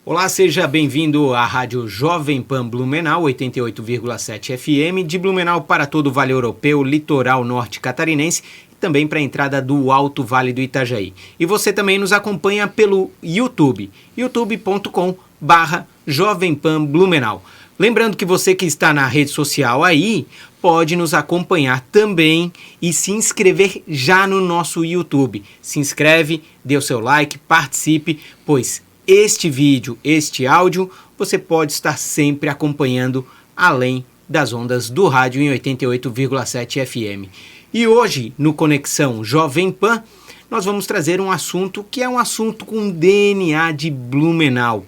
Olá, seja bem-vindo à Rádio Jovem Pan Blumenau, 88,7 FM, de Blumenau para todo o Vale Europeu, litoral norte catarinense e também para a entrada do Alto Vale do Itajaí. E você também nos acompanha pelo YouTube, youtube.com/Jovem Pan Blumenau. Lembrando que você que está na rede social aí, pode nos acompanhar também e se inscrever já no nosso YouTube. Se inscreve, dê o seu like, participe, pois este vídeo, este áudio, você pode estar sempre acompanhando além das ondas do rádio em 88,7 FM. E hoje, no Conexão Jovem Pan, nós vamos trazer um assunto que é um assunto com DNA de Blumenau.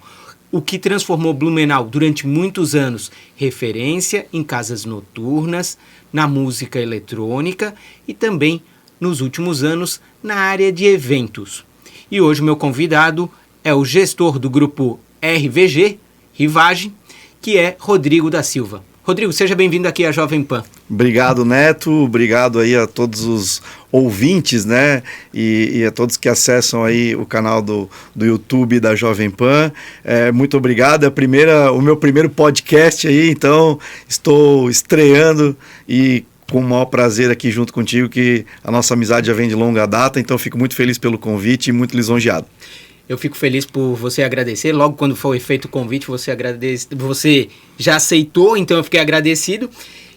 O que transformou Blumenau durante muitos anos, referência em casas noturnas, na música eletrônica e também, nos últimos anos, na área de eventos. E hoje o meu convidado é o gestor do grupo RVG, Rivage, que é Rodrigo da Silva. Rodrigo, seja bem-vindo aqui à Jovem Pan. Obrigado, Neto. Obrigado aí a todos os ouvintes, né? E a todos que acessam aí o canal do YouTube da Jovem Pan. Muito obrigado. É o meu primeiro podcast aí, então estou estreando e com o maior prazer aqui junto contigo, que a nossa amizade já vem de longa data, então fico muito feliz pelo convite e muito lisonjeado. Eu fico feliz por você agradecer. Logo quando foi feito o convite, você já aceitou, então eu fiquei agradecido.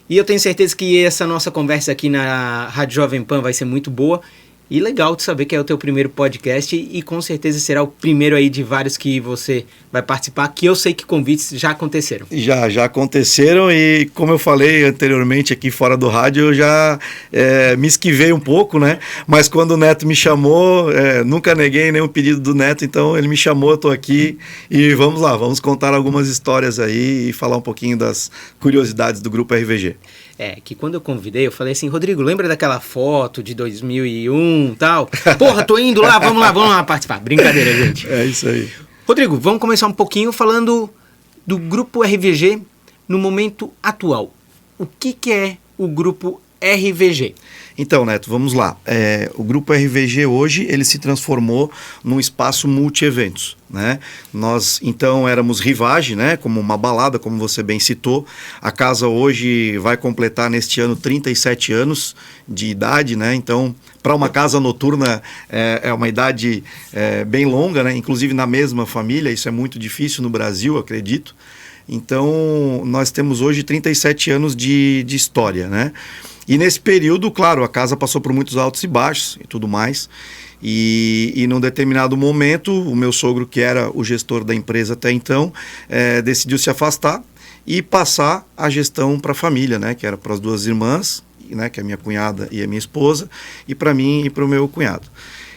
E eu tenho certeza que essa nossa conversa aqui na Rádio Jovem Pan vai ser muito boa. E legal de saber que é o teu primeiro podcast e com certeza será o primeiro aí de vários que você vai participar, que eu sei que convites já aconteceram. Já aconteceram e como eu falei anteriormente aqui fora do rádio, eu já me esquivei um pouco, né? Mas quando o Neto me chamou, nunca neguei nenhum pedido do Neto, então ele me chamou, eu tô aqui e vamos lá, vamos contar algumas histórias aí e falar um pouquinho das curiosidades do Grupo RVG. Que quando eu convidei, eu falei assim, Rodrigo, lembra daquela foto de 2001 e tal? Porra, tô indo lá, vamos lá participar. Brincadeira, gente. É isso aí. Rodrigo, vamos começar um pouquinho falando do Grupo RVG no momento atual. O que é o Grupo RVG? Então, Neto, vamos lá. O Grupo RVG hoje, ele se transformou num espaço multi-eventos, né? Nós, então, éramos Rivage, né? Como uma balada, como você bem citou. A casa hoje vai completar neste ano 37 anos de idade, né? Então, para uma casa noturna é uma idade bem longa, né? Inclusive na mesma família, isso é muito difícil no Brasil, acredito. Então, nós temos hoje 37 anos de história, né? E nesse período, claro, a casa passou por muitos altos e baixos e tudo mais. E num determinado momento, o meu sogro, que era o gestor da empresa até então, decidiu se afastar e passar a gestão para a família, né? Que era para as duas irmãs, né? Que é a minha cunhada e a minha esposa, e para mim e para o meu cunhado.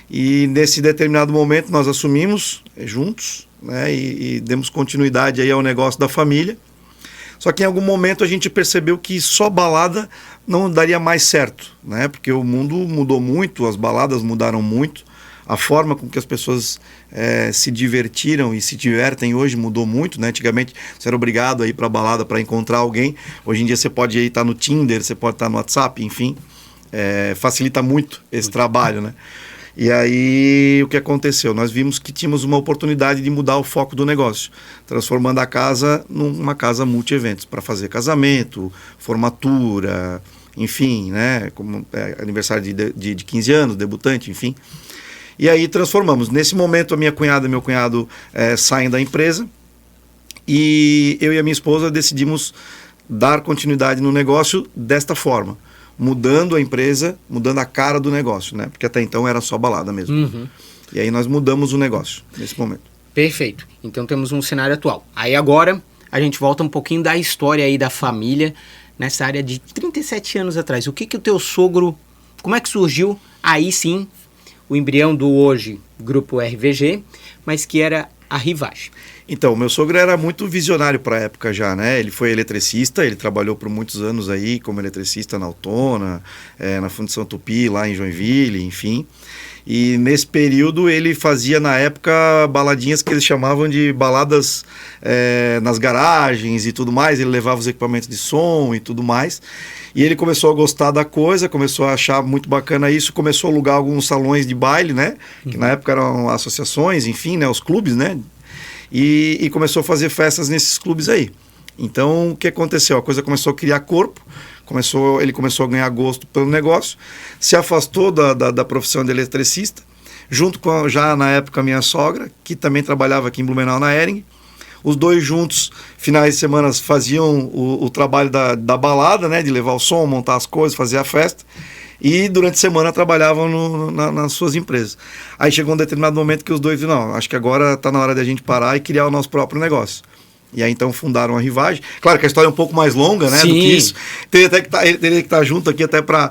E nesse determinado momento nós assumimos juntos, né? E demos continuidade aí ao negócio da família. Só que em algum momento a gente percebeu que só balada não daria mais certo, né? Porque o mundo mudou muito, as baladas mudaram muito, a forma com que as pessoas se divertiram e se divertem hoje mudou muito, né? Antigamente você era obrigado a ir para a balada para encontrar alguém, hoje em dia você pode estar no Tinder, você pode estar no WhatsApp, enfim, facilita muito esse trabalho, né? E aí, o que aconteceu? Nós vimos que tínhamos uma oportunidade de mudar o foco do negócio, transformando a casa numa casa multi-eventos, para fazer casamento, formatura, enfim, né? Como aniversário de 15 anos, debutante, enfim. E aí transformamos. Nesse momento, a minha cunhada e meu cunhado saem da empresa e eu e a minha esposa decidimos dar continuidade no negócio desta forma, mudando a empresa, mudando a cara do negócio, né? Porque até então era só balada mesmo. Uhum. E aí nós mudamos o negócio nesse momento. Perfeito. Então temos um cenário atual. Aí agora a gente volta um pouquinho da história aí da família, nessa área de 37 anos atrás. O que o teu sogro, como é que surgiu aí sim o embrião do hoje Grupo RVG, mas que era a Rivage? Então, meu sogro era muito visionário para a época já, né? Ele foi eletricista, ele trabalhou por muitos anos aí como eletricista na Autona, na Fundição Tupi, lá em Joinville, enfim. E nesse período ele fazia, na época, baladinhas que eles chamavam de baladas nas garagens e tudo mais. Ele levava os equipamentos de som e tudo mais. E ele começou a gostar da coisa, começou a achar muito bacana isso, começou a alugar alguns salões de baile, né? Que na época eram associações, enfim, né? Os clubes, né? e começou a fazer festas nesses clubes aí. Então, o que aconteceu? A coisa começou a criar corpo, ele começou a ganhar gosto pelo negócio, se afastou da profissão de eletricista, junto com, já na época, a minha sogra, que também trabalhava aqui em Blumenau na Hering. Os dois juntos, finais de semana, faziam o trabalho da balada, né, de levar o som, montar as coisas, fazer a festa. E durante a semana trabalhavam nas suas empresas. Aí chegou um determinado momento que os dois viram, não, acho que agora está na hora de a gente parar e criar o nosso próprio negócio. E aí então fundaram a Rivage. Claro que a história é um pouco mais longa, né, do que isso. Teria que estar junto aqui até para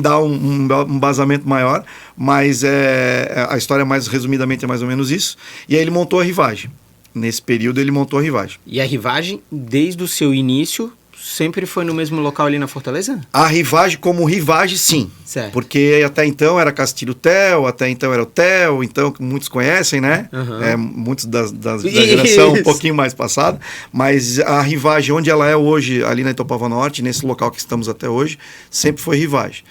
dar um embasamento maior, mas a história mais resumidamente é mais ou menos isso. E aí ele montou a Rivage. Nesse período ele montou a Rivage. E a Rivage, desde o seu início, sempre foi no mesmo local ali na Fortaleza? A Rivage como Rivage, sim. Certo. Porque até então era Castilho Tel, até então era o Tel, então muitos conhecem, né? Uhum. Muitos da geração um pouquinho mais passada. Mas a Rivage, onde ela é hoje, ali na Itopava Norte, nesse local que estamos até hoje, sempre foi Rivage.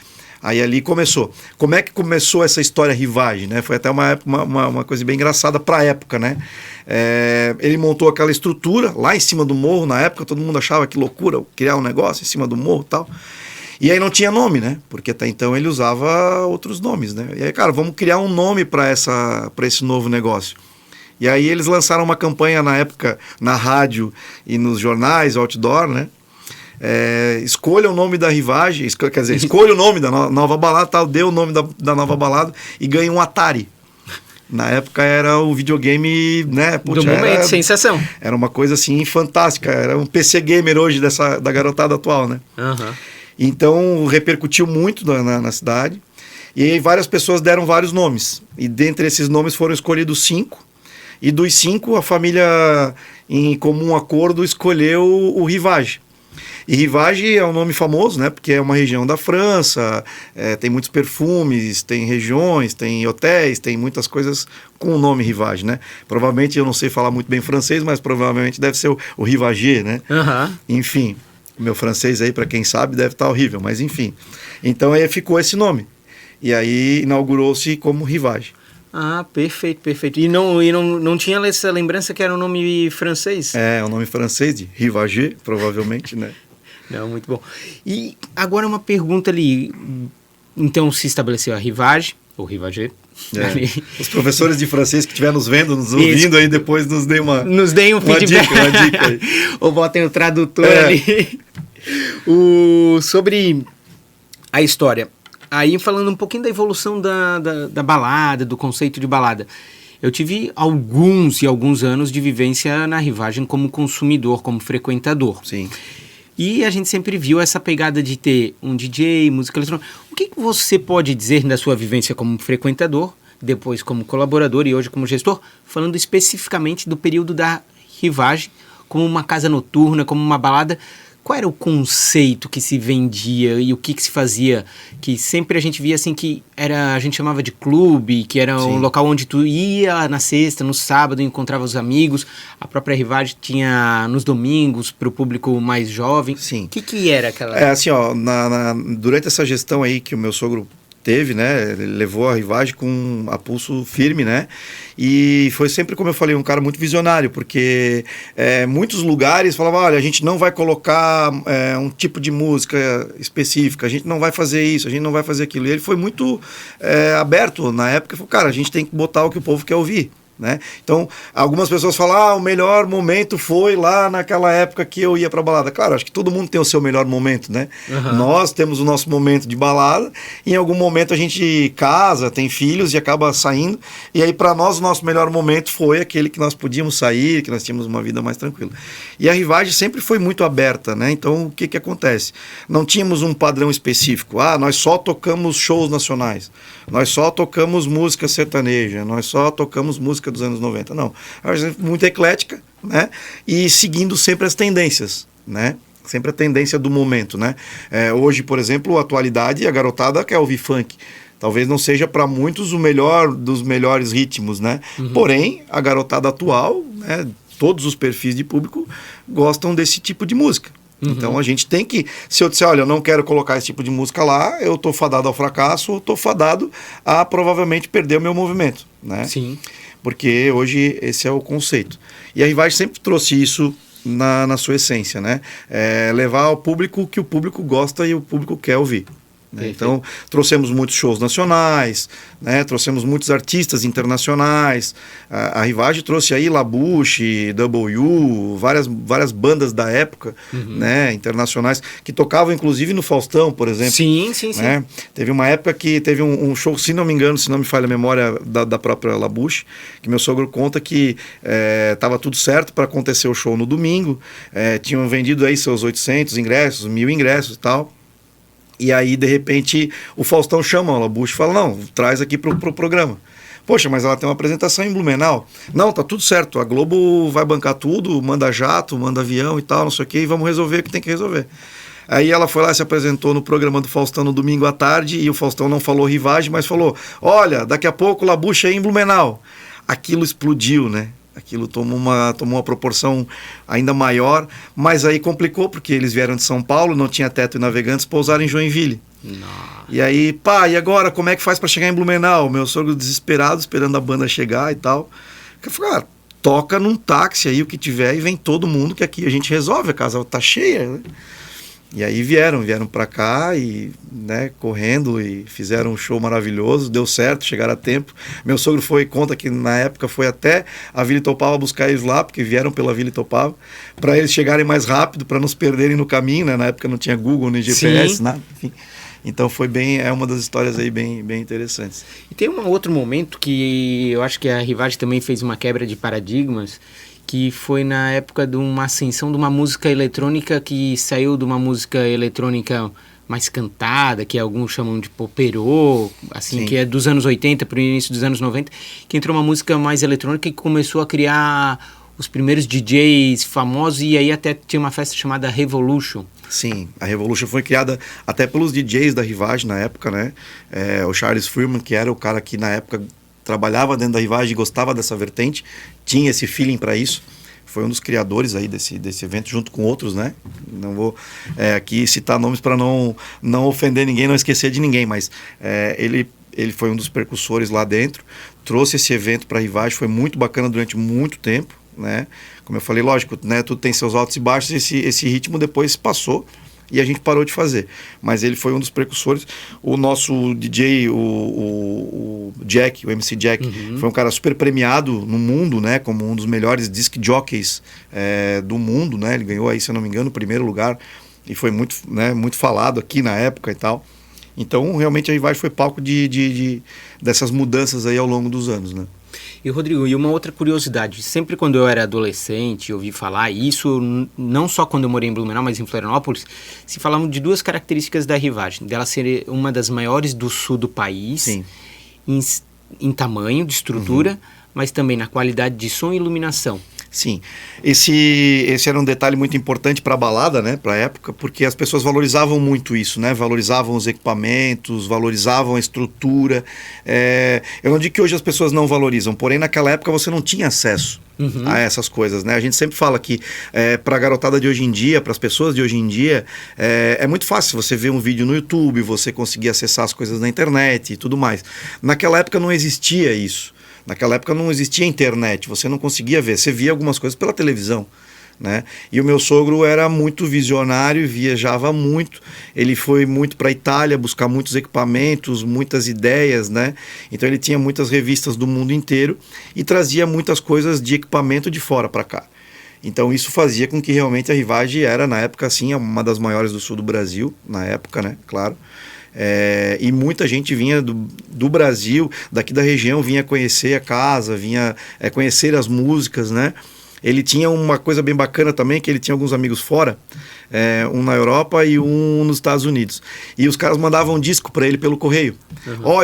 Aí ali começou. Como é que começou essa história Rivage, né? Foi até uma coisa bem engraçada para a época, né? Ele montou aquela estrutura lá em cima do morro. Na época todo mundo achava que loucura criar um negócio em cima do morro e tal. E aí não tinha nome, né? Porque até então ele usava outros nomes, né? E aí, cara, vamos criar um nome para esse novo negócio. E aí eles lançaram uma campanha na época na rádio e nos jornais, outdoor, né? Escolha o nome da Rivage, quer dizer, escolha o nome da nova balada, tal, dê o nome da nova balada e ganhe um Atari. Na época era o videogame, né? Do momento, sensação. Era uma coisa assim fantástica, era um PC gamer hoje da garotada atual, né? Uhum. Então repercutiu muito na cidade e aí várias pessoas deram vários nomes e dentre esses nomes foram escolhidos 5 e dos 5 a família em comum acordo escolheu o Rivage. E Rivage é um nome famoso, né? Porque é uma região da França, tem muitos perfumes, tem regiões, tem hotéis, tem muitas coisas com o nome Rivage, né? Provavelmente, eu não sei falar muito bem francês, mas provavelmente deve ser o Rivager, né? Uhum. Enfim, meu francês aí, para quem sabe, deve estar horrível, mas enfim. Então aí ficou esse nome. E aí inaugurou-se como Rivage. Ah, perfeito, perfeito. E não tinha essa lembrança que era um nome francês? É um nome francês de Rivager, provavelmente, né? Não, muito bom. E agora uma pergunta ali. Então se estabeleceu a Rivage, ou Rivager. Os professores de francês que estiver nos vendo, nos ouvindo aí, depois nos deem um feedback. Uma dica aí. Ou botem o tradutor ali. Sobre a história. Aí falando um pouquinho da evolução da balada, do conceito de balada. Eu tive alguns anos de vivência na Rivage como consumidor, como frequentador. Sim. E a gente sempre viu essa pegada de ter um DJ, música eletrônica. O que você pode dizer da sua vivência como frequentador, depois como colaborador e hoje como gestor, falando especificamente do período da Rivage, como uma casa noturna, como uma balada? Qual era o conceito que se vendia e o que se fazia? Que sempre a gente via assim que a gente chamava de clube, que era um local onde tu ia na sexta, no sábado, encontrava os amigos. A própria Rivage tinha nos domingos para o público mais jovem. Sim. O que era aquela... assim, ó, durante essa gestão aí que o meu sogro teve, né, ele levou a Rivage com a pulso firme, né, e foi sempre, como eu falei, um cara muito visionário, porque muitos lugares falavam, olha, a gente não vai colocar um tipo de música específica, a gente não vai fazer isso, a gente não vai fazer aquilo, e ele foi muito aberto na época, falou, cara, a gente tem que botar o que o povo quer ouvir. Né? Então, algumas pessoas falam, o melhor momento foi lá naquela época que eu ia pra balada. Claro, acho que todo mundo tem o seu melhor momento, né? Uhum. Nós temos o nosso momento de balada, e em algum momento a gente casa, tem filhos e acaba saindo, e aí para nós o nosso melhor momento foi aquele que nós podíamos sair, que nós tínhamos uma vida mais tranquila. E a Rivage sempre foi muito aberta, né? Então, o que acontece? Não tínhamos um padrão específico. Nós só tocamos shows nacionais, nós só tocamos música sertaneja, nós só tocamos música dos anos 90, não. Muito eclética, né? E seguindo sempre as tendências, né? Sempre a tendência do momento, né? Hoje, por exemplo, a atualidade, a garotada quer ouvir funk. Talvez não seja para muitos o melhor dos melhores ritmos, né? Uhum. Porém, a garotada atual, né, todos os perfis de público gostam desse tipo de música. Uhum. Então a gente tem que, se eu disser, olha, eu não quero colocar esse tipo de música lá, eu tô fadado ao fracasso, ou tô fadado a provavelmente perder o meu movimento, né? Sim. porque hoje esse é o conceito. E a Rivage sempre trouxe isso na sua essência, né? Levar ao público o que o público gosta e o público quer ouvir. Né? Então, trouxemos muitos shows nacionais, né? Trouxemos muitos artistas internacionais. A Rivage trouxe aí Labouche, W, várias bandas da época, né? Internacionais, que tocavam inclusive no Faustão, por exemplo. Sim. Né? Teve uma época que teve um show, se não me engano, se não me falha a memória, da própria Labouche, que meu sogro conta que estava tudo certo para acontecer o show no domingo, tinham vendido aí seus 800 ingressos, 1.000 ingressos e tal. E aí, de repente, o Faustão chama a Labouche e fala, não, traz aqui pro programa. Poxa, mas ela tem uma apresentação em Blumenau. Não, tá tudo certo, a Globo vai bancar tudo, manda jato, manda avião e tal, não sei o quê, e vamos resolver o que tem que resolver. Aí ela foi lá e se apresentou no programa do Faustão no domingo à tarde, e o Faustão não falou Rivage, mas falou, olha, daqui a pouco o Labouche é em Blumenau. Aquilo explodiu, né? Aquilo tomou uma proporção ainda maior, mas aí complicou, porque eles vieram de São Paulo, não tinha Teto e Navegantes, pousaram em Joinville. Nossa. E aí, e agora, como é que faz para chegar em Blumenau? Meu sogro desesperado, esperando a banda chegar e tal. Eu falei, toca num táxi aí, o que tiver, e vem todo mundo, que aqui a gente resolve, a casa tá cheia, né? E aí vieram para cá e, né, correndo, e fizeram um show maravilhoso, deu certo, chegaram a tempo. Meu sogro conta que na época foi até a Vila Itopava buscar eles lá, porque vieram pela Vila Itopava, para eles chegarem mais rápido, para não se perderem no caminho, né? Na época não tinha Google, nem GPS, nada, enfim. Então é uma das histórias aí bem interessantes. E tem um outro momento que eu acho que a Rivage também fez uma quebra de paradigmas, que foi na época de uma ascensão de uma música eletrônica que saiu de uma música eletrônica mais cantada, que alguns chamam de poperô, assim, Sim. que é dos anos 80 para o início dos anos 90, que entrou uma música mais eletrônica e começou a criar os primeiros DJs famosos, e aí até tinha uma festa chamada Revolution. Sim, a Revolution foi criada até pelos DJs da Rivage na época, né? O Charles Freeman, que era o cara que na época trabalhava dentro da Rivage e gostava dessa vertente, tinha esse feeling para isso, foi um dos criadores aí desse evento, junto com outros, né? Não vou aqui citar nomes para não ofender ninguém, não esquecer de ninguém, mas ele foi um dos precursores lá dentro, trouxe esse evento para a Rivage, foi muito bacana durante muito tempo, né? Como eu falei, lógico, né? Tudo tem seus altos e baixos, esse ritmo depois passou, e a gente parou de fazer. Mas ele foi um dos precursores. O nosso DJ, o Jack, o MC Jack, foi um cara super premiado no mundo, né? Como um dos melhores disc jockeys do mundo, né? Ele ganhou aí, se eu não me engano, o primeiro lugar. E foi muito, né, muito falado aqui na época e tal. Então, realmente, a Rivage foi palco dessas mudanças aí ao longo dos anos, né? E, Rodrigo, e uma outra curiosidade, sempre quando eu era adolescente, eu ouvi falar, e isso não só quando eu morei em Blumenau, mas em Florianópolis, se falavam de duas características da Rivage, dela ser uma das maiores do sul do país, em tamanho, de estrutura, mas também na qualidade de som e iluminação. Sim, esse era um detalhe muito importante para a balada, né, para a época, porque as pessoas valorizavam muito isso, né, valorizavam os equipamentos, valorizavam a estrutura. Eu não digo que hoje as pessoas não valorizam, porém naquela época você não tinha acesso a essas coisas, né? A gente sempre fala que para a garotada de hoje em dia, para as pessoas de hoje em dia, é muito fácil você ver um vídeo no YouTube, você conseguir acessar as coisas na internet e tudo mais. Naquela época não existia isso. Naquela época não existia internet, você não conseguia ver, você via algumas coisas pela televisão, né? E o meu sogro era muito visionário, viajava muito, ele foi muito para a Itália buscar muitos equipamentos, muitas ideias, né? Então ele tinha muitas revistas do mundo inteiro e trazia muitas coisas de equipamento de fora para cá. Então isso fazia com que realmente a Rivage era, na época, assim, uma das maiores do sul do Brasil, na época, né? Claro. E muita gente vinha do Brasil, daqui da região, vinha conhecer a casa, vinha conhecer as músicas, né? Ele tinha uma coisa bem bacana também, que ele tinha alguns amigos fora, um na Europa e um nos Estados Unidos. E os caras mandavam disco para ele pelo correio.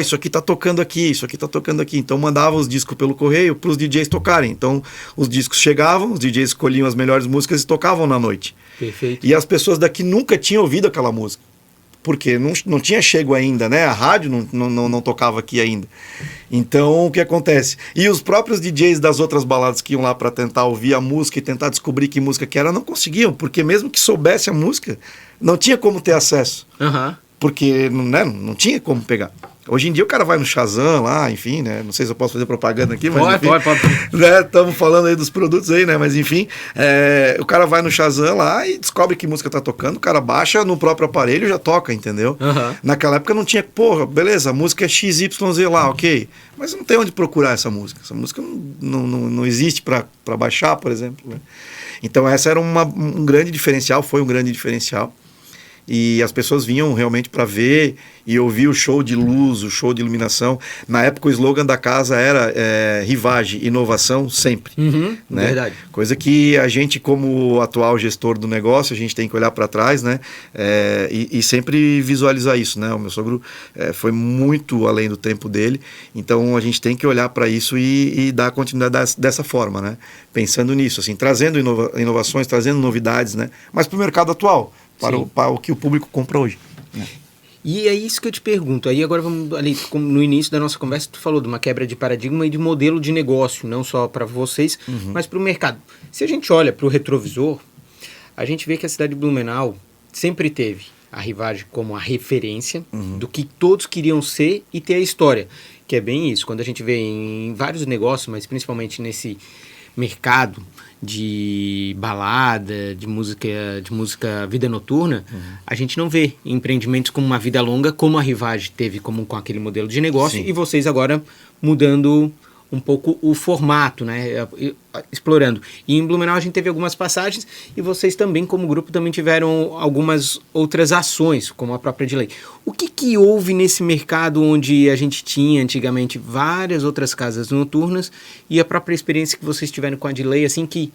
Isso aqui tá tocando aqui, isso aqui tá tocando aqui. Então mandavam os discos pelo correio para os DJs tocarem. Então os discos chegavam, os DJs escolhiam as melhores músicas e tocavam na noite. Perfeito. E as pessoas daqui nunca tinham ouvido aquela música, porque não tinha chego ainda, né? A rádio não tocava aqui ainda. Então, o que acontece? E os próprios DJs das outras baladas que iam lá para tentar ouvir a música e tentar descobrir que música que era, não conseguiam, porque mesmo que soubesse a música, não tinha como ter acesso. Porque, né, não tinha como pegar. Hoje em dia o cara vai no Shazam lá, enfim, né? Não sei se eu posso fazer propaganda aqui, mas Pode. Né? Estamos falando aí dos produtos aí, né? Mas enfim, o cara vai no Shazam lá e descobre que música tá tocando, o cara baixa no próprio aparelho e já toca, entendeu? Uhum. Naquela época não tinha, porra, beleza, a música é XYZ lá, ok. Mas não tem onde procurar essa música. Essa música não existe para baixar, por exemplo, né? Então essa era um grande diferencial, foi um grande diferencial. E as pessoas vinham realmente para ver e ouvir o show de luz, o show de iluminação. Na época o slogan da casa era Rivage, inovação sempre. Né? Verdade. Coisa que a gente, como atual gestor do negócio, a gente tem que olhar para trás, né? E sempre visualizar isso, né? O meu sogro foi muito além do tempo dele, então a gente tem que olhar para isso e dar continuidade dessa forma, né? Pensando nisso, assim, trazendo inovações, trazendo novidades, né? Mas para o mercado atual, para o que o público compra hoje. E é isso que eu te pergunto. Aí agora vamos ali, no início da nossa conversa, tu falou de uma quebra de paradigma e de modelo de negócio, não só para vocês, mas para o mercado. Se a gente olha para o retrovisor, a gente vê que a cidade de Blumenau sempre teve a Rivage como a referência do que todos queriam ser e ter a história, que é bem isso. Quando a gente vê em vários negócios, mas principalmente nesse mercado de balada, de música vida noturna, a gente não vê empreendimentos com uma vida longa como a Rivage teve, como com aquele modelo de negócio. Sim. E vocês agora mudando um pouco o formato, né? Explorando. E em Blumenau a gente teve algumas passagens e vocês também, como grupo, também tiveram algumas outras ações, como a própria Delay. O que houve nesse mercado onde a gente tinha antigamente várias outras casas noturnas e a própria experiência que vocês tiveram com a Delay, assim, o que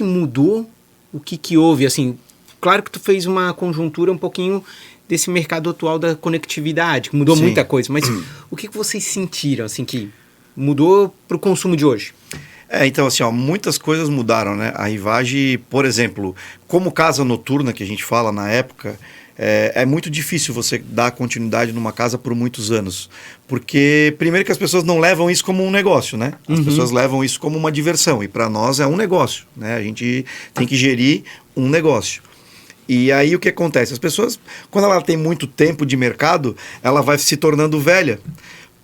mudou? O que houve? Assim, claro que tu fez uma conjuntura um pouquinho desse mercado atual da conectividade, que mudou muita coisa, mas o que vocês sentiram, assim, que mudou para o consumo de hoje? Então assim, muitas coisas mudaram, né? A Rivage, por exemplo, como casa noturna que a gente fala na época, é muito difícil você dar continuidade numa casa por muitos anos. Porque, primeiro que as pessoas não levam isso como um negócio, né? As pessoas levam isso como uma diversão. E para nós é um negócio, né? A gente tem que gerir um negócio. E aí o que acontece? As pessoas, quando ela tem muito tempo de mercado, ela vai se tornando velha.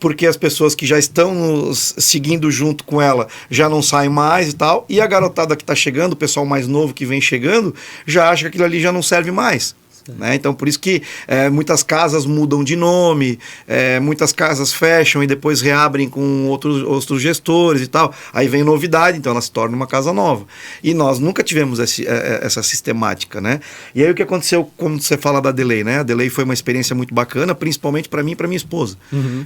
Porque as pessoas que já estão seguindo junto com ela já não saem mais e tal, e a garotada que está chegando, o pessoal mais novo que vem chegando, já acha que aquilo ali já não serve mais. Né? Então, por isso que muitas casas mudam de nome, muitas casas fecham e depois reabrem com outros gestores e tal. Aí vem novidade, então ela se torna uma casa nova. E nós nunca tivemos essa sistemática, né? E aí o que aconteceu quando você fala da Delay, né? A Delay foi uma experiência muito bacana, principalmente para mim e para minha esposa.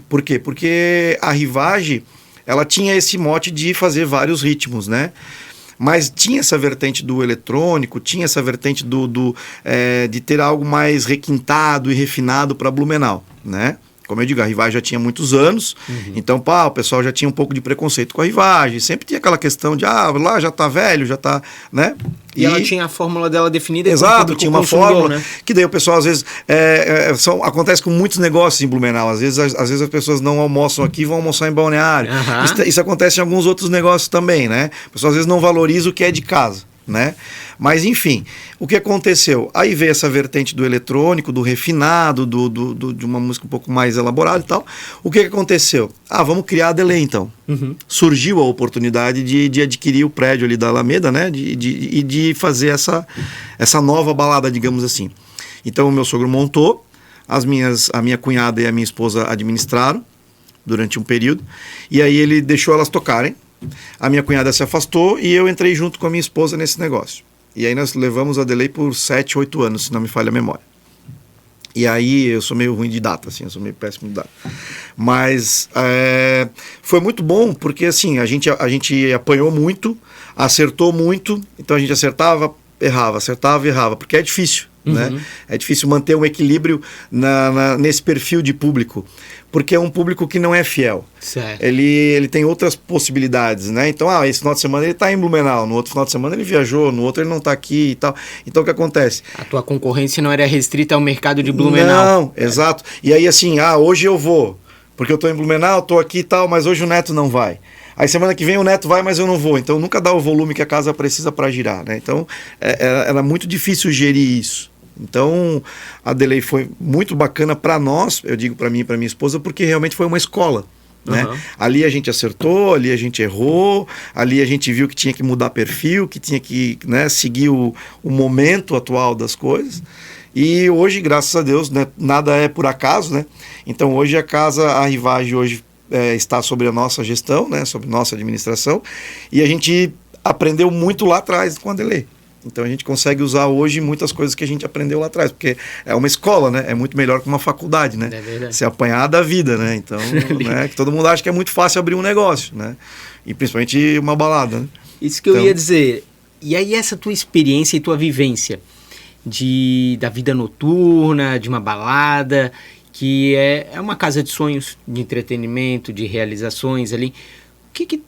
Por quê? Porque a Rivage, ela tinha esse mote de fazer vários ritmos, né? Mas tinha essa vertente do eletrônico, tinha essa vertente de ter algo mais requintado e refinado para Blumenau, né? Como eu digo, a Rivage já tinha muitos anos, então o pessoal já tinha um pouco de preconceito com a Rivage, sempre tinha aquela questão de, lá já tá velho, já tá, né? E ela tinha a fórmula dela definida. Exato, tinha uma fórmula, né? Que daí o pessoal às vezes, acontece com muitos negócios em Blumenau, às vezes as pessoas não almoçam aqui, vão almoçar em Balneário. Isso acontece em alguns outros negócios também, né? O pessoal às vezes não valoriza o que é de casa, né? Mas enfim, o que aconteceu? Aí veio essa vertente do eletrônico, do refinado, de uma música um pouco mais elaborada e tal. O que aconteceu? Vamos criar a Delay então. Surgiu a oportunidade de adquirir o prédio ali da Alameda, né? E de fazer essa nova balada, digamos assim. Então o meu sogro montou, a minha cunhada e a minha esposa administraram durante um período, e aí ele deixou elas tocarem. A minha cunhada se afastou e eu entrei junto com a minha esposa nesse negócio. E aí nós levamos a Delay por 7, 8 anos, se não me falha a memória. E aí eu sou meio ruim de data, assim, eu sou meio péssimo de data. Mas foi muito bom, porque assim, a gente apanhou muito, acertou muito, então a gente acertava, errava, porque é difícil. Né? É difícil manter um equilíbrio nesse perfil de público, porque é um público que não é fiel. Certo. Ele tem outras possibilidades, né? Então, esse final de semana ele está em Blumenau, no outro final de semana ele viajou, no outro ele não está aqui e tal. Então, o que acontece? A tua concorrência não era restrita ao mercado de Blumenau. Não, exato. E aí assim, hoje eu vou, porque eu estou em Blumenau, estou aqui e tal, mas hoje o Neto não vai. Aí semana que vem o Neto vai, mas eu não vou. Então nunca dá o volume que a casa precisa para girar, né? Então era muito difícil gerir isso. Então, a Delay foi muito bacana para nós, eu digo para mim e para minha esposa, porque realmente foi uma escola. Né? Ali a gente acertou, ali a gente errou, ali a gente viu que tinha que mudar perfil, que tinha que, né, seguir o momento atual das coisas. E hoje, graças a Deus, né, nada é por acaso, né? Então hoje a Rivage hoje está sobre a nossa gestão, né, sobre nossa administração, e a gente aprendeu muito lá atrás com a Delay. Então a gente consegue usar hoje muitas coisas que a gente aprendeu lá atrás, porque é uma escola, né? É muito melhor que uma faculdade, né? Se apanhar da vida, né? Então, né, que todo mundo acha que é muito fácil abrir um negócio, né? E principalmente uma balada, né? Isso que eu ia dizer. E aí essa tua experiência e tua vivência da vida noturna, de uma balada, que é uma casa de sonhos, de entretenimento, de realizações ali. O que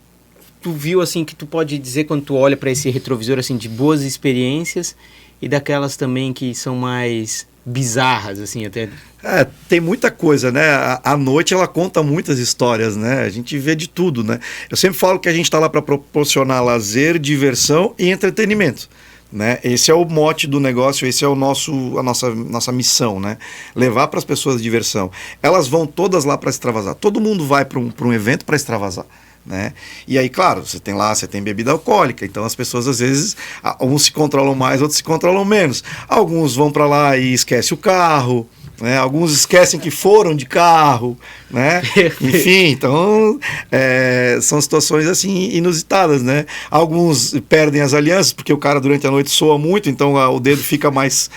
tu viu, assim, que tu pode dizer quando tu olha para esse retrovisor, assim, de boas experiências e daquelas também que são mais bizarras, assim, até? Tem muita coisa, né? A noite, ela conta muitas histórias, né? A gente vê de tudo, né? Eu sempre falo que a gente está lá para proporcionar lazer, diversão e entretenimento. Né? Esse é o mote do negócio, esse é a nossa missão, né? Levar para as pessoas diversão. Elas vão todas lá para extravasar. Todo mundo vai para um evento para extravasar. Né? E aí, claro, você tem bebida alcoólica, então as pessoas às vezes, uns se controlam mais, outros se controlam menos. Alguns vão para lá e esquecem o carro, né? Alguns esquecem que foram de carro, né? Enfim, então são situações assim inusitadas, né? Alguns perdem as alianças porque o cara durante a noite soa muito, então o dedo fica mais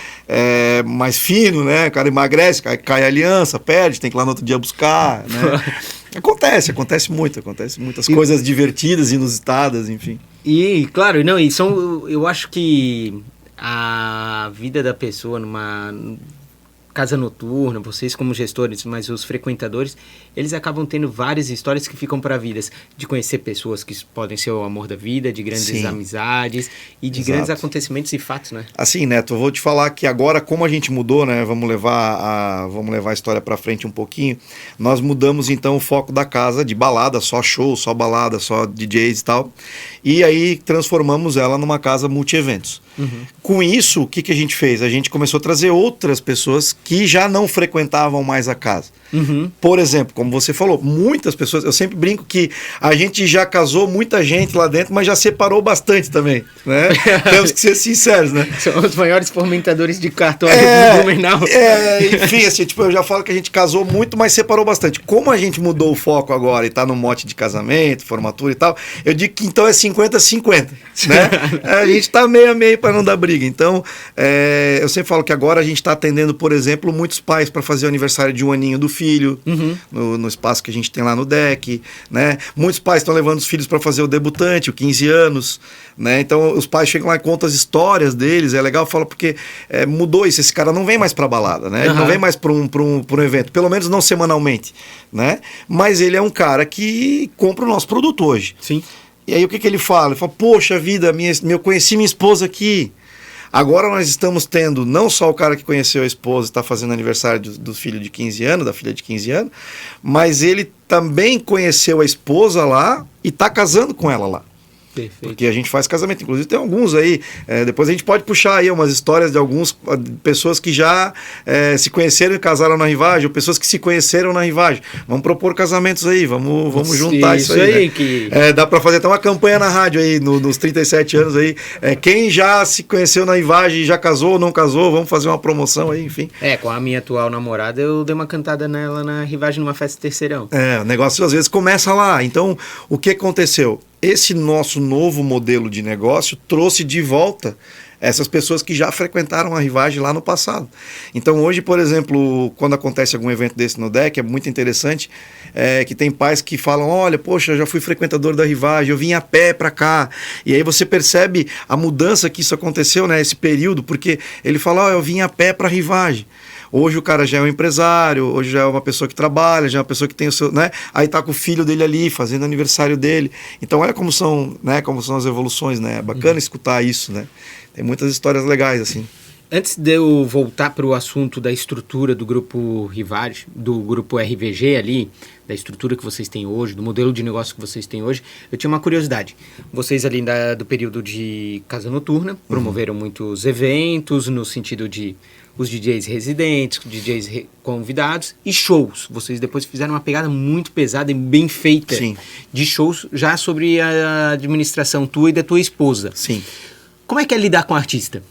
fino, né? O cara emagrece, cai a aliança, perde, tem que ir lá no outro dia buscar, né? Acontece muitas coisas divertidas, inusitadas, enfim. E, claro, não, eu acho que a vida da pessoa numa casa noturna, vocês como gestores, mas os frequentadores, eles acabam tendo várias histórias que ficam para vidas, de conhecer pessoas que podem ser o amor da vida, de grandes amizades e de grandes acontecimentos e fatos, né? Assim, Neto, eu vou te falar que agora, como a gente mudou, né, vamos levar a história para frente um pouquinho, nós mudamos então o foco da casa de balada, só show, só balada, só DJs e tal, e aí transformamos ela numa casa multi-eventos. Com isso, o que a gente fez? A gente começou a trazer outras pessoas que já não frequentavam mais a casa. Por exemplo, como você falou, muitas pessoas, eu sempre brinco que a gente já casou muita gente lá dentro, mas já separou bastante também, né? Temos que ser sinceros, né? São os maiores fomentadores de cartório do Blumenau. Enfim, assim, tipo, eu já falo que a gente casou muito, mas separou bastante. Como a gente mudou o foco agora e tá no mote de casamento, formatura e tal, eu digo que então é 50-50, né? A gente tá meio a meio para não dar briga. Então, eu sempre falo que agora a gente está atendendo, por exemplo, muitos pais para fazer o aniversário de um aninho do filho, no espaço que a gente tem lá no deck, né? Muitos pais estão levando os filhos para fazer o debutante, o 15 anos, né? Então os pais chegam lá e contam as histórias deles, é legal, fala porque mudou isso, esse cara não vem mais para balada, né? Ele não vem mais para um evento, pelo menos não semanalmente, né? Mas ele é um cara que compra o nosso produto hoje. Sim. E aí o que ele fala? Ele fala, poxa vida, eu conheci minha esposa aqui. Agora nós estamos tendo não só o cara que conheceu a esposa e está fazendo aniversário do filho de 15 anos, da filha de 15 anos, mas ele também conheceu a esposa lá e está casando com ela lá. Perfeito. Porque a gente faz casamento, inclusive tem alguns aí, depois a gente pode puxar aí umas histórias de algumas pessoas que já se conheceram e casaram na Rivage, ou pessoas que se conheceram na Rivage. Vamos propor casamentos aí, vamos juntar isso aí, né? Que... dá para fazer até uma campanha na rádio aí, nos 37 anos aí, quem já se conheceu na Rivage e já casou ou não casou, vamos fazer uma promoção aí, enfim. Com a minha atual namorada, eu dei uma cantada nela na Rivage numa festa de terceirão. O negócio às vezes começa lá, então o que aconteceu? Esse nosso novo modelo de negócio trouxe de volta essas pessoas que já frequentaram a Rivage lá no passado. Então hoje, por exemplo, quando acontece algum evento desse no deck, é muito interessante que tem pais que falam, olha, poxa, eu já fui frequentador da Rivage, eu vim a pé para cá. E aí você percebe a mudança que isso aconteceu, né, esse período, porque ele fala, eu vim a pé para a Rivage. Hoje o cara já é um empresário, hoje já é uma pessoa que trabalha, já é uma pessoa que tem o seu, né? Aí tá com o filho dele ali, fazendo aniversário dele. Então olha como são, né? Como são as evoluções, né? É bacana escutar isso, né? Tem muitas histórias legais, assim. Antes de eu voltar para o assunto da estrutura do grupo Rivage, do grupo RVG ali, da estrutura que vocês têm hoje, do modelo de negócio que vocês têm hoje, eu tinha uma curiosidade. Vocês ali do período de Casa Noturna promoveram muitos eventos no sentido de os DJs residentes, DJs convidados e shows. Vocês depois fizeram uma pegada muito pesada e bem feita Sim. de shows já sobre a administração tua e da tua esposa. Sim. Como é que é lidar com artista?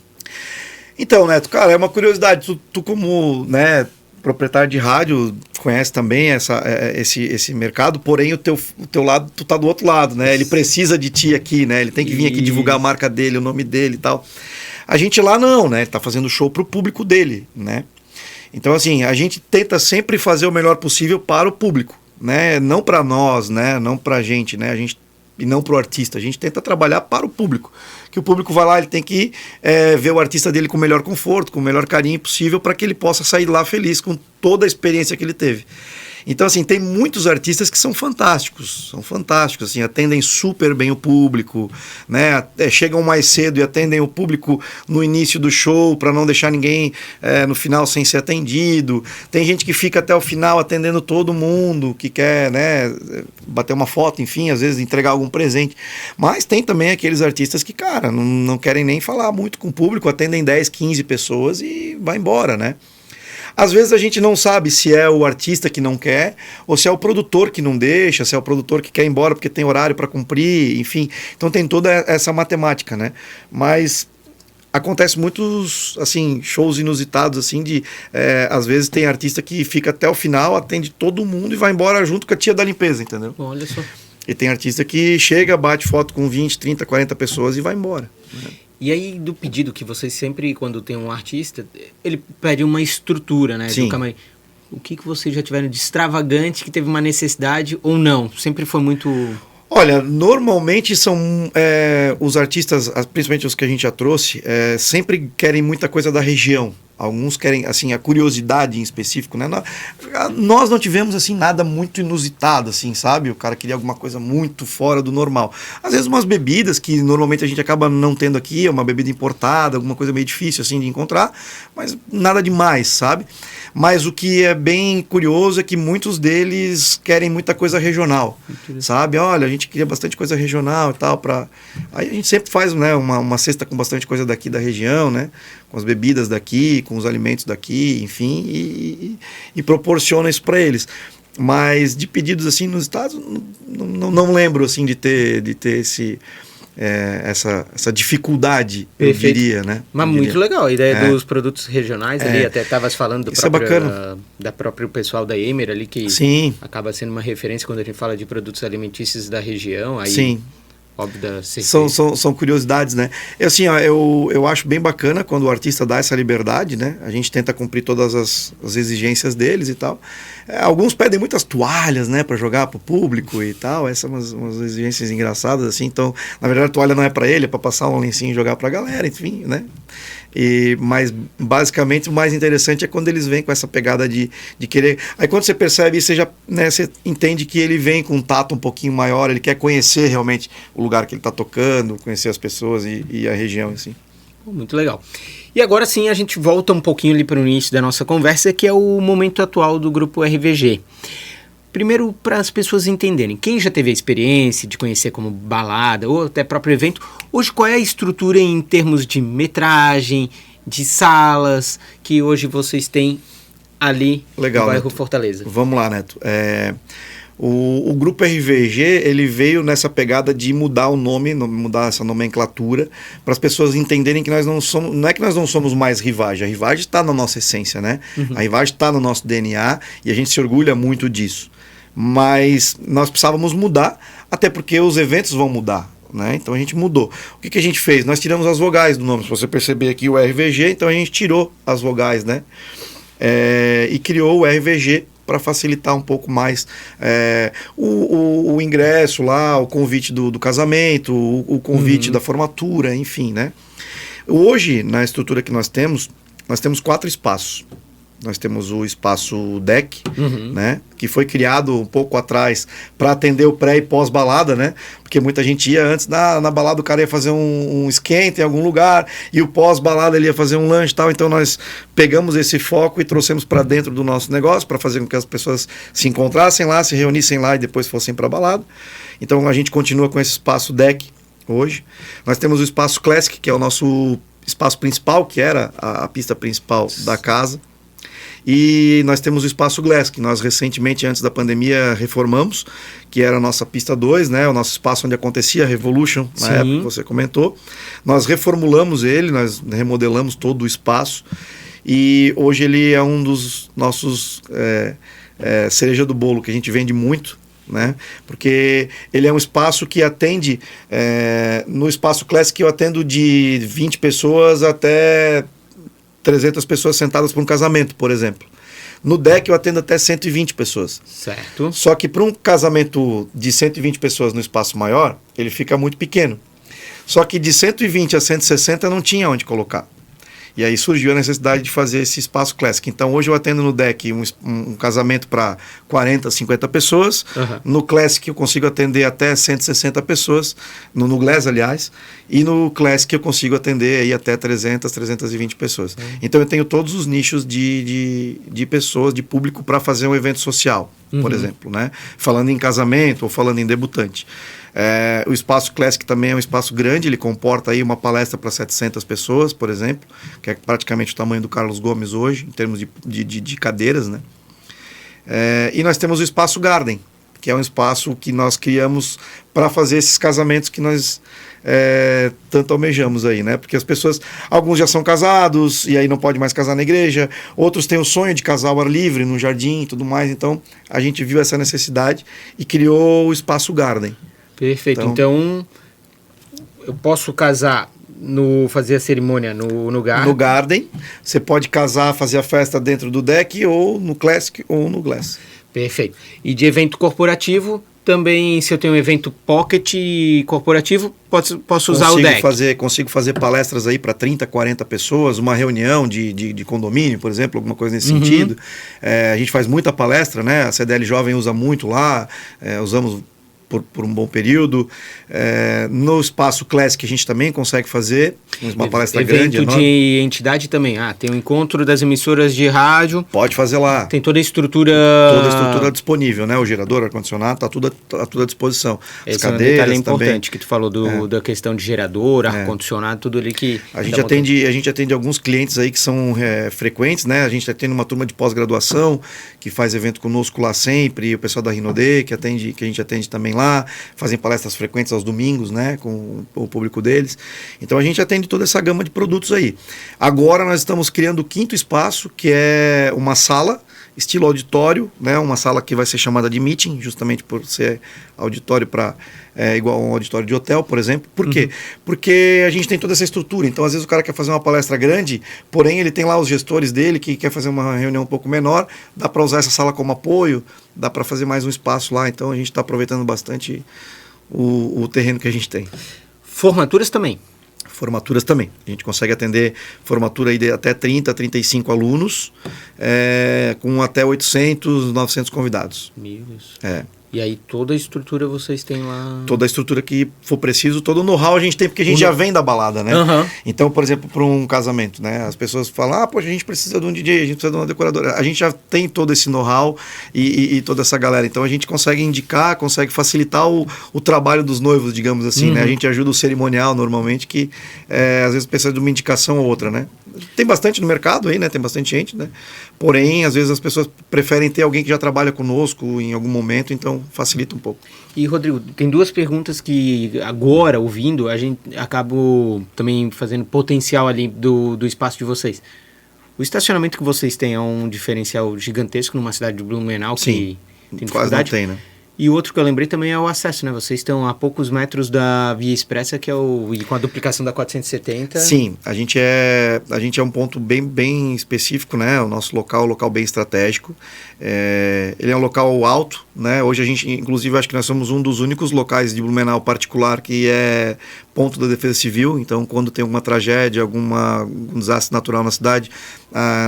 Então, Neto, cara, é uma curiosidade. Tu como, né, proprietário de rádio, conhece também esse mercado, porém o teu lado, tu tá do outro lado, né? Ele precisa de ti aqui, né? Ele tem que vir aqui divulgar a marca dele, o nome dele e tal. A gente lá não, né? Ele tá fazendo show pro público dele, né? Então, assim, a gente tenta sempre fazer o melhor possível para o público, né? Não para nós, né? Não pra gente, né? E não para o artista. A gente tenta trabalhar para o público. Que o público vai lá, ele tem que ver o artista dele com o melhor conforto, com o melhor carinho possível, para que ele possa sair lá feliz com toda a experiência que ele teve. Então, assim, tem muitos artistas que são fantásticos, assim, atendem super bem o público, né? Chegam mais cedo e atendem o público no início do show, para não deixar ninguém no final sem ser atendido. Tem gente que fica até o final atendendo todo mundo, que quer, né, bater uma foto, enfim, às vezes entregar algum presente. Mas tem também aqueles artistas que, cara, não querem nem falar muito com o público, atendem 10, 15 pessoas e vai embora, né? Às vezes a gente não sabe se é o artista que não quer, ou se é o produtor que não deixa, se é o produtor que quer ir embora porque tem horário para cumprir, enfim. Então tem toda essa matemática, né? Mas acontece muitos, assim, shows inusitados, assim, às vezes tem artista que fica até o final, atende todo mundo e vai embora junto com a tia da limpeza, entendeu? Olha só. E tem artista que chega, bate foto com 20, 30, 40 pessoas e vai embora, né? E aí, do pedido que vocês sempre, quando tem um artista, ele pede uma estrutura, né? Sim. O que vocês já tiveram de extravagante, que teve uma necessidade ou não? Sempre foi muito... Olha, normalmente são os artistas, principalmente os que a gente já trouxe, sempre querem muita coisa da região. Alguns querem, assim, a curiosidade em específico, né? Nós não tivemos, assim, nada muito inusitado, assim, sabe? O cara queria alguma coisa muito fora do normal. Às vezes umas bebidas que normalmente a gente acaba não tendo aqui, uma bebida importada, alguma coisa meio difícil, assim, de encontrar, mas nada demais, sabe? Mas o que é bem curioso é que muitos deles querem muita coisa regional, sabe? Olha, a gente queria bastante coisa regional e tal, aí a gente sempre faz, né, uma cesta com bastante coisa daqui da região, né? Com as bebidas daqui, com os alimentos daqui, enfim, e proporciona isso para eles. Mas de pedidos assim nos estados, não lembro assim de ter essa dificuldade, eu diria, né? Mas muito legal, a ideia dos produtos regionais ali, até estavas falando da próprio pessoal da Emer ali, que Sim. acaba sendo uma referência quando a gente fala de produtos alimentícios da região, aí... Sim. Óbvio da são curiosidades, né? Eu acho bem bacana quando o artista dá essa liberdade, né? A gente tenta cumprir todas as exigências deles e tal. Alguns pedem muitas toalhas, né? Para jogar pro público e tal. Essas são umas exigências engraçadas, assim. Então, na verdade, a toalha não é para ele, é para passar um lencinho e jogar pra galera, enfim, né? Mas basicamente o mais interessante é quando eles vêm com essa pegada de querer. Aí quando você percebe, você já, né, você entende que ele vem com um tato um pouquinho maior, ele quer conhecer realmente o lugar que ele está tocando, conhecer as pessoas e a região assim. Muito legal. E agora sim a gente volta um pouquinho ali para o início da nossa conversa, que é o momento atual do grupo RVG. Primeiro, para as pessoas entenderem, quem já teve a experiência de conhecer como balada ou até próprio evento, hoje qual é a estrutura em termos de metragem, de salas, que hoje vocês têm ali Legal, no bairro Neto. Fortaleza? Vamos lá, Neto. O grupo RVG, ele veio nessa pegada de mudar o nome, mudar essa nomenclatura, para as pessoas entenderem que nós não é que nós não somos mais Rivage, a Rivage está na nossa essência, né? Uhum. A Rivage está no nosso DNA e a gente se orgulha muito disso. Mas nós precisávamos mudar, até porque os eventos vão mudar, né? Então a gente mudou. O que a gente fez? Nós tiramos as vogais do nome. Se você perceber aqui o RVG, então a gente tirou as vogais, né? E criou o RVG para facilitar um pouco mais o ingresso lá, o convite do casamento, o convite da formatura, enfim, né? Hoje, na estrutura que nós temos 4 espaços. nós temos o espaço deck, né? Que foi criado um pouco atrás para atender o pré e pós-balada, né? Porque muita gente ia antes, na balada o cara ia fazer um esquenta em algum lugar, e o pós-balada ele ia fazer um lanche e tal. Então nós pegamos esse foco e trouxemos para dentro do nosso negócio, para fazer com que as pessoas se encontrassem lá, se reunissem lá e depois fossem para a balada. Então a gente continua com esse espaço deck hoje. Nós temos o espaço Classic, que é o nosso espaço principal, que era a pista principal da casa. E nós temos o espaço Glass, que nós recentemente, antes da pandemia, reformamos, que era a nossa pista 2, né, o nosso espaço onde acontecia a Revolution, na época que você comentou. Nós reformulamos ele, nós remodelamos todo o espaço, e hoje ele é um dos nossos cereja do bolo, que a gente vende muito, né? Porque ele é um espaço que atende, no espaço Classic eu atendo de 20 pessoas até 300 pessoas sentadas para um casamento, por exemplo. No deck eu atendo até 120 pessoas. Certo. Só que para um casamento de 120 pessoas no espaço maior, ele fica muito pequeno. Só que de 120 a 160 não tinha onde colocar. E aí surgiu a necessidade de fazer esse espaço Classic. Então hoje eu atendo no deck um casamento para 40, 50 pessoas. No Classic eu consigo atender até 160 pessoas, no Glass, aliás. E no Classic eu consigo atender aí até 300, 320 pessoas. Então eu tenho todos os nichos de pessoas, de público, para fazer um evento social, por exemplo, né? Falando em casamento ou falando em debutante. O espaço Classic também é um espaço grande, ele comporta aí uma palestra para 700 pessoas, por exemplo, que é praticamente o tamanho do Carlos Gomes hoje, em termos de cadeiras, né? E nós temos o espaço Garden, que é um espaço que nós criamos para fazer esses casamentos que nós tanto almejamos aí, né? Porque as pessoas, alguns já são casados e aí não pode mais casar na igreja, outros têm o sonho de casar ao ar livre, no jardim e tudo mais. Então a gente viu essa necessidade e criou o espaço Garden. Perfeito. Então eu posso casar, fazer a cerimônia no Garden? No Garden. Você pode casar, fazer a festa dentro do deck, ou no Classic, ou no Glass. Perfeito. E de evento corporativo, também, se eu tenho um evento pocket corporativo, posso usar o deck? Consigo fazer palestras aí para 30, 40 pessoas, uma reunião de condomínio, por exemplo, alguma coisa nesse sentido. A gente faz muita palestra, né? A CDL Jovem usa muito lá, usamos por um bom período. No espaço Classic a gente também consegue fazer uma palestra grande. Evento de entidade também. Tem o encontro das emissoras de rádio. Pode fazer lá. Tem toda a estrutura... Toda a estrutura disponível, né? O gerador, ar-condicionado, está tudo à disposição. As cadeiras é um detalhe importante também, que tu falou da questão de gerador, ar-condicionado, tudo ali que... A gente atende alguns clientes aí que são frequentes, né? A gente atende uma turma de pós-graduação que faz evento conosco lá sempre, o pessoal da Rinode, que a gente atende também lá, fazem palestras frequentes aos domingos, né, com o público deles. Então a gente atende toda essa gama de produtos aí. Agora nós estamos criando o 5º espaço, que é uma sala estilo auditório, né, uma sala que vai ser chamada de meeting, justamente por ser auditório igual a um auditório de hotel, por exemplo. Por quê? Porque a gente tem toda essa estrutura. Então, às vezes, o cara quer fazer uma palestra grande, porém, ele tem lá os gestores dele que quer fazer uma reunião um pouco menor, dá para usar essa sala como apoio, dá para fazer mais um espaço lá. Então, a gente está aproveitando bastante o terreno que a gente tem. Formaturas também? Formaturas também. A gente consegue atender formatura aí de até 30, 35 alunos, com até 800, 900 convidados. Meu Deus. E aí toda a estrutura vocês têm lá? Toda a estrutura que for preciso, todo o know-how a gente tem, porque a gente já vem da balada, né? Então, por exemplo, para um casamento, né? As pessoas falam, poxa, a gente precisa de um DJ, a gente precisa de uma decoradora. A gente já tem todo esse know-how e toda essa galera. Então, a gente consegue indicar, consegue facilitar o trabalho dos noivos, digamos assim, né? A gente ajuda o cerimonial, normalmente, que às vezes precisa de uma indicação ou outra, né? Tem bastante no mercado aí, né? Tem bastante gente, né? Porém, às vezes as pessoas preferem ter alguém que já trabalha conosco em algum momento, então facilita um pouco. E, Rodrigo, tem 2 perguntas que agora, ouvindo, a gente acaba também fazendo potencial ali do espaço de vocês. O estacionamento que vocês têm é um diferencial gigantesco numa cidade de Blumenau que tem dificuldade. Quase não tem, né? E outro que eu lembrei também é o acesso, né? Vocês estão a poucos metros da Via Expressa, que é e com a duplicação da 470. Sim, a gente é um ponto bem específico, né? O nosso local é um local bem estratégico. Ele é um local alto, né? Hoje a gente, inclusive, acho que nós somos um dos únicos locais de Blumenau particular que é ponto da Defesa Civil. Então, quando tem alguma tragédia, algum desastre natural na cidade,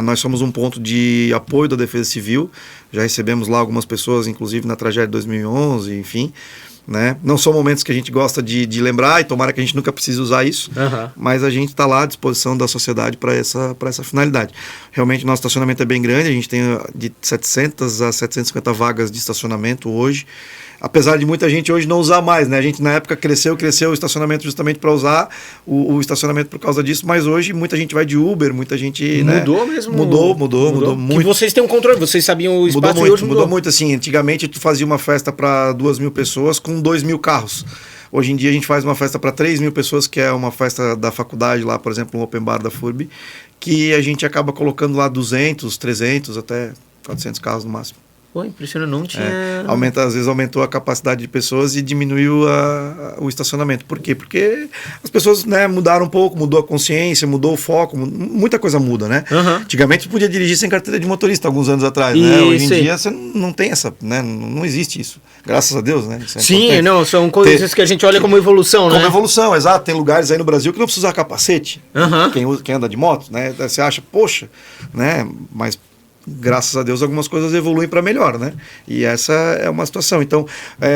nós somos um ponto de apoio da Defesa Civil. Já recebemos lá algumas pessoas, inclusive na tragédia de 2011, enfim. Né? Não são momentos que a gente gosta de lembrar, e tomara que a gente nunca precise usar isso, mas a gente está lá à disposição da sociedade para essa finalidade. Realmente, nosso estacionamento é bem grande, a gente tem de 700 a 750 vagas de estacionamento hoje, apesar de muita gente hoje não usar mais, né? A gente na época cresceu o estacionamento justamente para usar o estacionamento por causa disso, mas hoje muita gente vai de Uber, muita gente... Mudou, né? Mesmo? Mudou muito. Que vocês têm um controle, vocês sabiam o espaço mudou e hoje mudou muito, assim, antigamente tu fazia uma festa para 2.000 pessoas com 2.000 carros. Hoje em dia a gente faz uma festa para 3.000 pessoas, que é uma festa da faculdade lá, por exemplo, um open bar da FURB, que a gente acaba colocando lá 200, 300, até 400 carros no máximo. Pô, impressionante, não tinha... Às vezes aumentou a capacidade de pessoas e diminuiu o estacionamento. Por quê? Porque as pessoas, né, mudaram um pouco, mudou a consciência, mudou o foco, muita coisa muda, né? Antigamente você podia dirigir sem carteira de motorista alguns anos atrás, né? Hoje em dia você não tem essa, né? Não existe isso. Graças a Deus, né? Sim, não, são coisas que a gente olha como evolução, né? Como evolução, exato. Tem lugares aí no Brasil que não precisa usar capacete. Quem anda de moto, né? Você acha, poxa, né? Mas graças a Deus algumas coisas evoluem para melhor, né? E essa é uma situação. Então,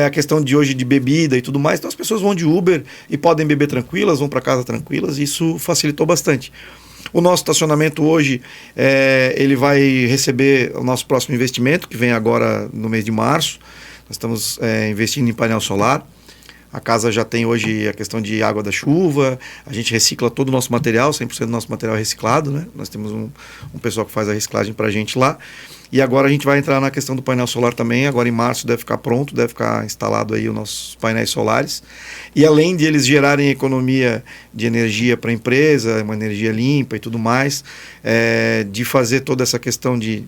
a questão de hoje de bebida e tudo mais, então as pessoas vão de Uber e podem beber tranquilas, vão para casa tranquilas, e isso facilitou bastante. O nosso estacionamento hoje, ele vai receber o nosso próximo investimento, que vem agora no mês de março. Nós estamos investindo em painel solar. A casa já tem hoje a questão de água da chuva, a gente recicla todo o nosso material, 100% do nosso material é reciclado, né? Nós temos um pessoal que faz a reciclagem para a gente lá. E agora a gente vai entrar na questão do painel solar também, agora em março deve ficar pronto, deve ficar instalado aí os nossos painéis solares. E além de eles gerarem economia de energia para a empresa, uma energia limpa e tudo mais, de fazer toda essa questão de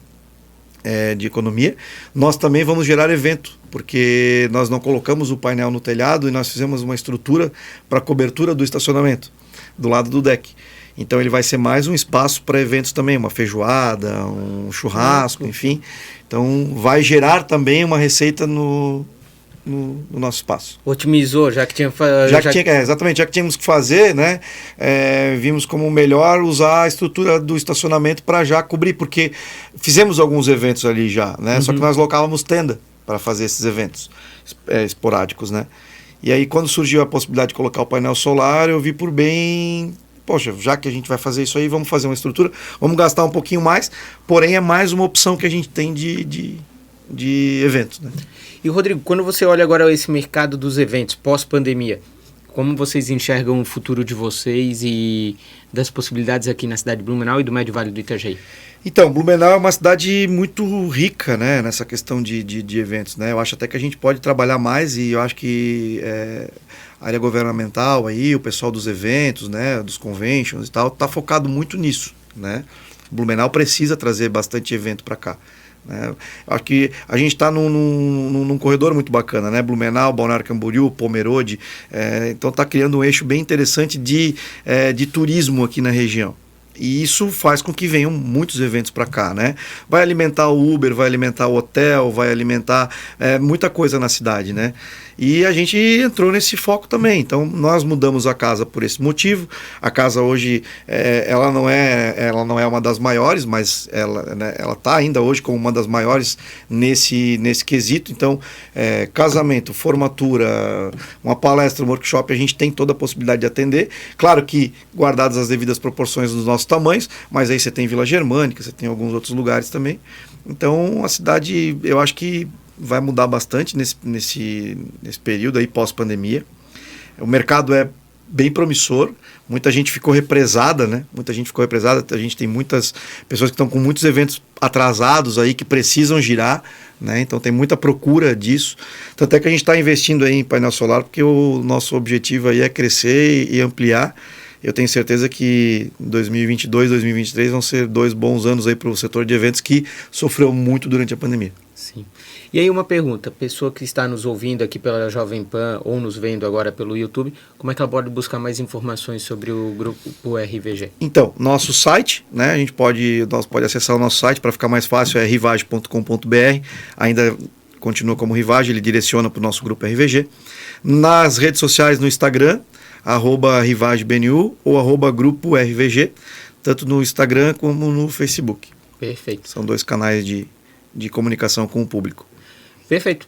economia, nós também vamos gerar evento, porque nós não colocamos o painel no telhado e nós fizemos uma estrutura para cobertura do estacionamento, do lado do deck. Então ele vai ser mais um espaço para eventos também, uma feijoada, um churrasco, enfim. Então vai gerar também uma receita no nosso espaço. Otimizou, já que tinha... exatamente, já que tínhamos que fazer, né, vimos como melhor usar a estrutura do estacionamento para já cobrir, porque fizemos alguns eventos ali já, né, só que nós locávamos tenda para fazer esses eventos esporádicos, né. E aí quando surgiu a possibilidade de colocar o painel solar, eu vi por bem... Poxa, já que a gente vai fazer isso aí, vamos fazer uma estrutura, vamos gastar um pouquinho mais, porém é mais uma opção que a gente tem de eventos, né. E, Rodrigo, quando você olha agora esse mercado dos eventos pós-pandemia, como vocês enxergam o futuro de vocês e das possibilidades aqui na cidade de Blumenau e do Médio Vale do Itajaí? Então, Blumenau é uma cidade muito rica, né, nessa questão de eventos, né? Eu acho até que a gente pode trabalhar mais, e eu acho que a área governamental aí, o pessoal dos eventos, né, dos conventions e tal, está focado muito nisso, né? Blumenau precisa trazer bastante evento para cá. Acho que a gente está num corredor muito bacana, né? Blumenau, Balneário Camboriú, Pomerode, então está criando um eixo bem interessante de turismo aqui na região. E isso faz com que venham muitos eventos para cá, né? Vai alimentar o Uber, vai alimentar o hotel, vai alimentar muita coisa na cidade, né? E a gente entrou nesse foco também. Então, nós mudamos a casa por esse motivo. A casa hoje, ela não é uma das maiores, mas ela está ainda hoje como uma das maiores nesse quesito. Então, casamento, formatura, uma palestra, um workshop, a gente tem toda a possibilidade de atender. Claro que guardadas as devidas proporções dos nossos tamanhos, mas aí você tem Vila Germânica, você tem alguns outros lugares também. Então, a cidade, eu acho que vai mudar bastante nesse período aí pós-pandemia. O mercado é bem promissor, muita gente ficou represada, né? A gente tem muitas pessoas que estão com muitos eventos atrasados aí que precisam girar, né? Então tem muita procura disso. Tanto é que a gente está investindo aí em painel solar, porque o nosso objetivo aí é crescer e ampliar. Eu tenho certeza que 2022, 2023 vão ser 2 bons anos aí para o setor de eventos que sofreu muito durante a pandemia. Sim. E aí uma pergunta, pessoa que está nos ouvindo aqui pela Jovem Pan ou nos vendo agora pelo YouTube, como é que ela pode buscar mais informações sobre o grupo RVG? Então, nosso site, né, a gente pode acessar o nosso site para ficar mais fácil, é rivage.com.br, ainda continua como Rivage, ele direciona para o nosso grupo RVG. Nas redes sociais, no Instagram, @RivageBNU ou @grupo RVG, tanto no Instagram como no Facebook. Perfeito. São 2 canais de comunicação com o público. Perfeito.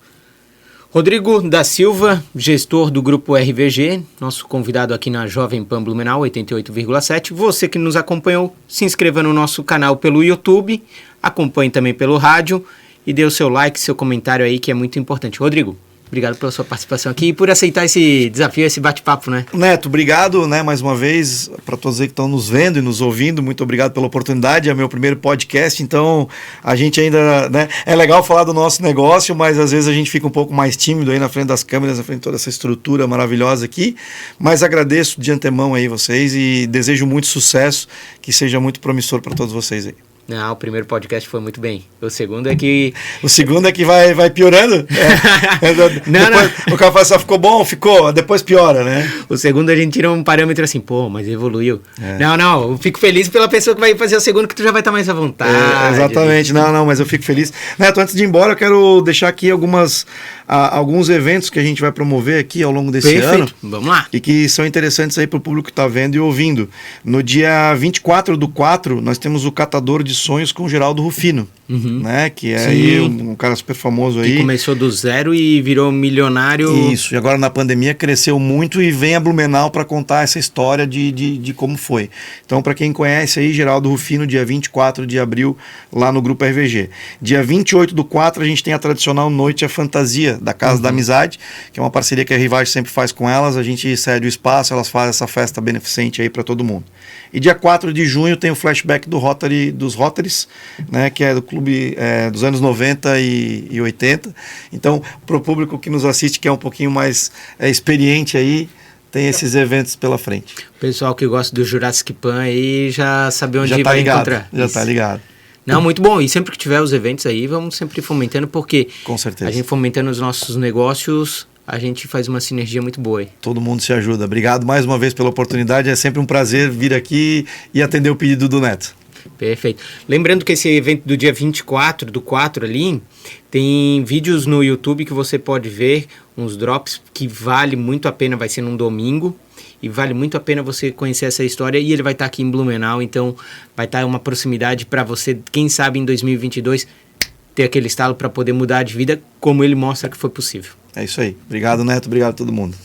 Rodrigo da Silva, gestor do Grupo RVG, nosso convidado aqui na Jovem Pan Blumenau 88,7. Você que nos acompanhou, se inscreva no nosso canal pelo YouTube, acompanhe também pelo rádio e dê o seu like, seu comentário aí, que é muito importante. Rodrigo, obrigado pela sua participação aqui e por aceitar esse desafio, esse bate-papo, né? Neto, obrigado, né, mais uma vez, para todos aí que estão nos vendo e nos ouvindo, muito obrigado pela oportunidade, é meu primeiro podcast, então a gente ainda, né, é legal falar do nosso negócio, mas às vezes a gente fica um pouco mais tímido aí na frente das câmeras, na frente de toda essa estrutura maravilhosa aqui, mas agradeço de antemão aí vocês e desejo muito sucesso, que seja muito promissor para todos vocês aí. Não, o primeiro podcast foi muito bem. O segundo é que... O segundo é que vai piorando? Não. O café só ficou bom? Ficou, depois piora, né? O segundo a gente tira um parâmetro assim, pô, mas evoluiu. Não, eu fico feliz pela pessoa que vai fazer o segundo, que tu já vai estar mais à vontade. Exatamente, não, mas eu fico feliz. Neto, antes de ir embora, eu quero deixar aqui alguns eventos que a gente vai promover aqui ao longo desse ano. Vamos lá. E que são interessantes aí para o público que está vendo e ouvindo. No dia 24/4, nós temos o Catador de Sonhos com o Geraldo Rufino, né? Que é aí um cara super famoso aí. Que começou do zero e virou milionário. Isso, e agora na pandemia cresceu muito e vem a Blumenau para contar essa história de como foi. Então, para quem conhece aí, Geraldo Rufino, dia 24 de abril, lá no Grupo RVG. Dia 28/4, a gente tem a tradicional Noite à Fantasia, da Casa da Amizade, que é uma parceria que a Rivage sempre faz com elas. A gente cede o espaço, elas fazem essa festa beneficente aí para todo mundo. E dia 4 de junho tem o flashback dos Rotaries, né, que é do clube dos anos 90 e 80. Então, para o público que nos assiste, que é um pouquinho mais experiente aí, tem esses eventos pela frente. O pessoal que gosta do Jurassic Pan aí já sabe onde vai encontrar. Já está ligado. Não, muito bom. E sempre que tiver os eventos aí, vamos sempre fomentando, porque com certeza, a gente fomentando os nossos negócios, a gente faz uma sinergia muito boa aí. Todo mundo se ajuda. Obrigado mais uma vez pela oportunidade. É sempre um prazer vir aqui e atender o pedido do Neto. Perfeito. Lembrando que esse evento do dia 24/4 ali, tem vídeos no YouTube que você pode ver, uns drops que vale muito a pena, vai ser num domingo, e vale muito a pena você conhecer essa história, e ele vai estar aqui em Blumenau, então vai estar uma proximidade para você, quem sabe em 2022, ter aquele estalo para poder mudar de vida, como ele mostra que foi possível. É isso aí. Obrigado, Neto. Obrigado a todo mundo.